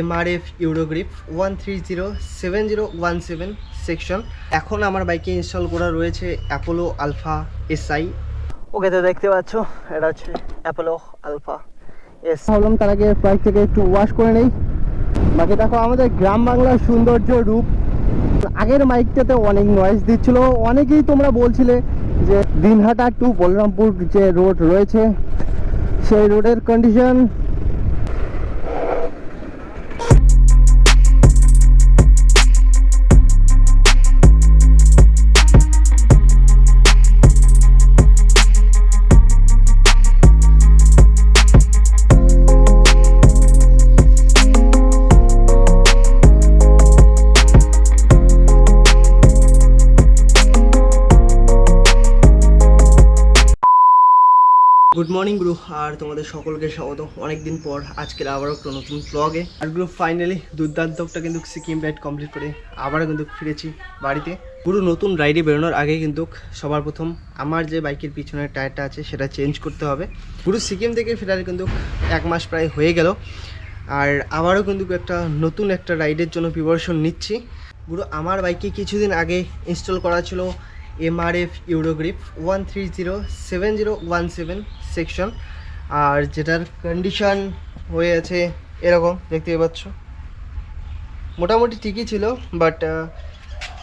MRF Eurogrip 1307017 section. এখন আমার বাইকে ইনস্টল করা রয়েছে অ্যাপোলো আলফা SI। ওকে, তো দেখতে পাচ্ছ এটা হচ্ছে অ্যাপোলো আলফা এস। ভাবলাম তার আগে বাইকটাকে একটু ওয়াশ করে নেই। বাকি দেখো আমাদের গ্রাম বাংলার সৌন্দর্য রূপ। আগের মাইকটাতে অনেক নয়েজ দিচ্ছিল, অনেকেই তোমরা বলছিলে যে দিনহাটা টু বলরামপুর যে রোড রয়েছে সেই রোডের কন্ডিশন। গুড মর্নিং গ্রু, আর তোমাদের সকলকে স্বাগত অনেক দিন পর আজকের আবারও একটা নতুন ব্লগে। আর গ্রু ফাইনালি দুর্দান্ত একটা কিন্তু সিকিম রাইড কমপ্লিট করে আবারও কিন্তু ফিরেছি বাড়িতে। পুরো নতুন রাইডে বেরোনোর আগে কিন্তু সবার প্রথম আমার যে বাইকের পিছনের টায়ারটা আছে সেটা চেঞ্জ করতে হবে। পুরো সিকিম থেকে ফেরার কিন্তু 1 মাস প্রায় হয়ে গেল, আর আবারও কিন্তু নতুন একটা রাইডের জন্য প্রিপারেশন নিচ্ছি। পুরো আমার বাইকে কিছুদিন আগে ইনস্টল করা ছিল MRF Eurogrip 1307017 সেকশন, আর যেটার কন্ডিশন হয়ে আছে এরকম দেখতে পাচ্ছ। মোটামুটি ঠিকই ছিল, বাট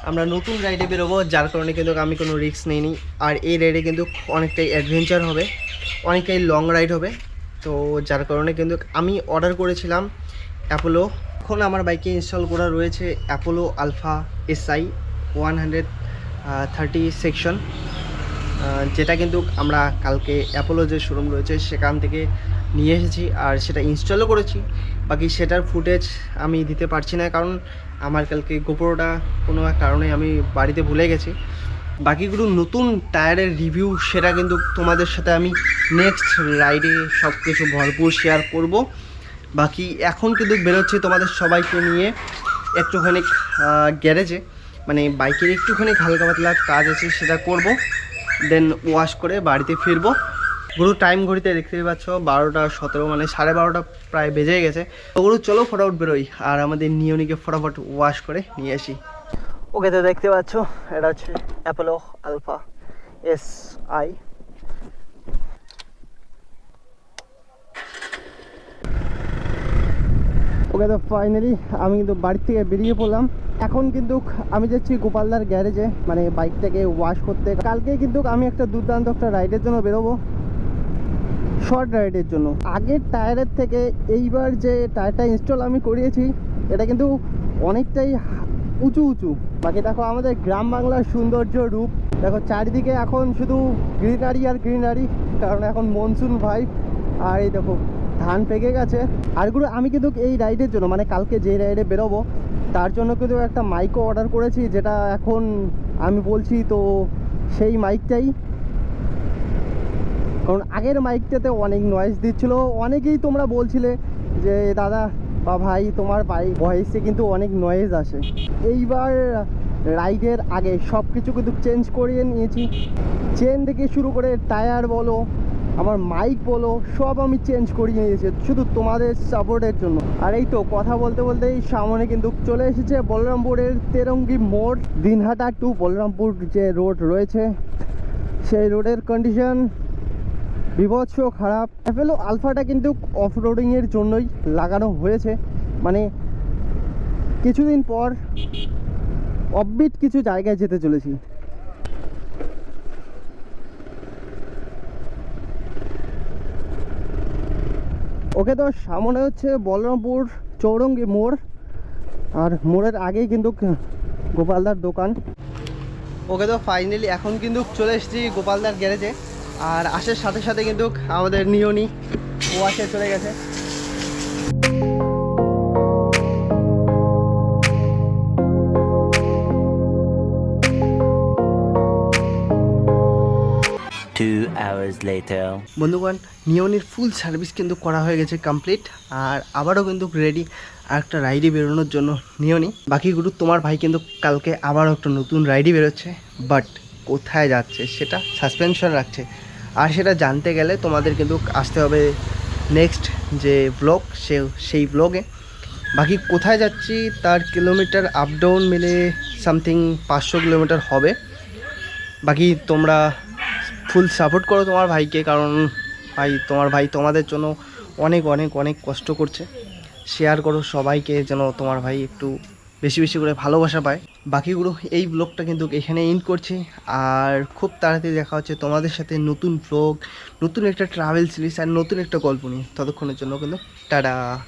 আমরা নতুন রাইডে বেরোবো যার কারণে কিন্তু আমি কোনো রিস্ক নিইনি। আর এই রাইডে কিন্তু অনেকটাই অ্যাডভেঞ্চার হবে, অনেকটাই লং রাইড হবে, তো যার কারণে কিন্তু আমি অর্ডার করেছিলাম অ্যাপোলো। এখন আমার বাইকে ইনস্টল করা রয়েছে অ্যাপোলো আলফা SI 130 সেকশন, যেটা কিন্তু আমরা কালকে অ্যাপোলো যে শোরুম রয়েছে সেখান থেকে নিয়ে এসেছি আর সেটা ইনস্টলও করেছি। বাকি সেটার ফুটেজ আমি দিতে পারছি না, কারণ আমার কালকে গোপ্রোটা কোনো এক কারণে আমি বাড়িতে ভুলে গেছি। বাকিগুলো নতুন টায়ারের রিভিউ সেটা কিন্তু তোমাদের সাথে আমি নেক্সট রাইডে সব কিছু ভরপুর শেয়ার করব। বাকি এখন কিন্তু বেরোচ্ছি তোমাদের সবাইকে নিয়ে একটুখানি গ্যারেজে, মানে বাইকের একটুখানি হালকা পাতলা কাজ আছে সেটা করব, দেন ওয়াশ করে বাড়িতে ফিরবো। গুরু টাইম ঘড়িতে দেখতেই পাচ্ছ 12:17, মানে 12:30 প্রায় বেজে গেছে। তো গুরু চলো ফটাফট বেরোই আর আমাদের নিয়নিকে ফটাফট ওয়াশ করে নিয়ে আসি। ওকে, তো দেখতে পাচ্ছ এটা হচ্ছে অ্যাপোলো আলফা SI। ওকে, তো ফাইনালি আমি কিন্তু বাড়ি থেকে বেরিয়ে পড়লাম। এখন কিন্তু আমি যাচ্ছি গোপালদার গ্যারেজে, মানে বাইকটাকে ওয়াশ করতে। কালকে কিন্তু আমি একটা দুর্দান্ত একটা রাইডের জন্য বেরোবো, শর্ট রাইডের জন্য। আগের টায়ারের থেকে এইবার যে টায়ারটা ইনস্টল আমি করিয়েছি এটা কিন্তু অনেকটাই উঁচু উঁচু। বাকি দেখো আমাদের গ্রাম বাংলার সৌন্দর্য রূপ, দেখো চারিদিকে এখন শুধু গ্রিনারি আর গ্রিনারি, কারণ এখন মনসুন ভাইব। আর এই দেখো ধান পেকে গেছে। আরগুলো আমি কিন্তু এই রাইডের জন্য, মানে কালকে যে রাইডে বেরোবো তার জন্য কিন্তু একটা মাইকও অর্ডার করেছি, যেটা এখন আমি বলছি তো সেই মাইকটাই। কারণ আগের মাইকটাতে অনেক নয়েজ দিচ্ছিল, অনেকেই তোমরা বলছিলে যে দাদা বা ভাই তোমার ভয়েসে কিন্তু অনেক নয়েজ আসে। এইবার রাইডের আগে সব কিছু কিন্তু চেঞ্জ করিয়ে নিয়েছি, চেন থেকে শুরু করে টায়ার বলো, আমার মাইক বলো, সব আমি চেঞ্জ করিয়ে নিয়েছি শুধু তোমাদের সাপোর্টের জন্য। আর এই তো কথা বলতে বলতেই সামনে কিন্তু চলে এসেছে বলরামপুরের তেরঙ্গি মোড়। দিনহাটা টু বলরামপুর যে রোড রয়েছে সেই রোডের কন্ডিশন বিভৎস খারাপ। অ্যাপোলো আলফাটা কিন্তু অফ রোডিংয়ের জন্যই লাগানো হয়েছে, মানে কিছুদিন পর অফবিট কিছু জায়গায় যেতে চলেছি। ওকে, তো সামনে হচ্ছে বলরামপুর চৌরঙ্গি মোড়, আর মোড়ের আগেই কিন্তু গোপালদার দোকান। ওকে, তো ফাইনালি এখন কিন্তু চলে এসেছি গোপালদার গ্যারেজে, আর আসার সাথে সাথে কিন্তু আমাদের নিয়নি ওয়াশে চলে গেছে। বন্ধুগণ, নিয়নির ফুল সার্ভিস কিন্তু করা হয়ে গেছে কমপ্লিট, আর আবারও কিন্তু রেডি আর একটা রাইডে বেরোনোর জন্য নিয়নি। বাকিগুলো তোমার ভাই কিন্তু কালকে আবারও একটা নতুন রাইডে বেরোচ্ছে, বাট কোথায় যাচ্ছে সেটা সাসপেনশন রাখছে। আর সেটা জানতে গেলে তোমাদের কিন্তু আসতে হবে নেক্সট যে ব্লগ সেই ব্লগে। বাকি কোথায় যাচ্ছি তার কিলোমিটার আপ ডাউন মিলে সামথিং 500 কিলোমিটার হবে। বাকি তোমরা ফুল সাপোর্ট করো তোমার ভাইকে, কারণ ভাই তোমার ভাই তোমাদের জন্য অনেক অনেক অনেক কষ্ট করছে। শেয়ার করো সবাইকে, যেন তোমার ভাই একটু বেশি বেশি করে ভালোবাসা পায়। বাকিগুলো এই ব্লগটা কিন্তু এখানে এন্ড করছি, আর খুব তাড়াতাড়ি দেখা হচ্ছে তোমাদের সাথে নতুন ব্লগ, নতুন একটা ট্রাভেল সিরিজ আর নতুন একটা গল্প নিয়ে। ততক্ষণের জন্য কিন্তু টাটা।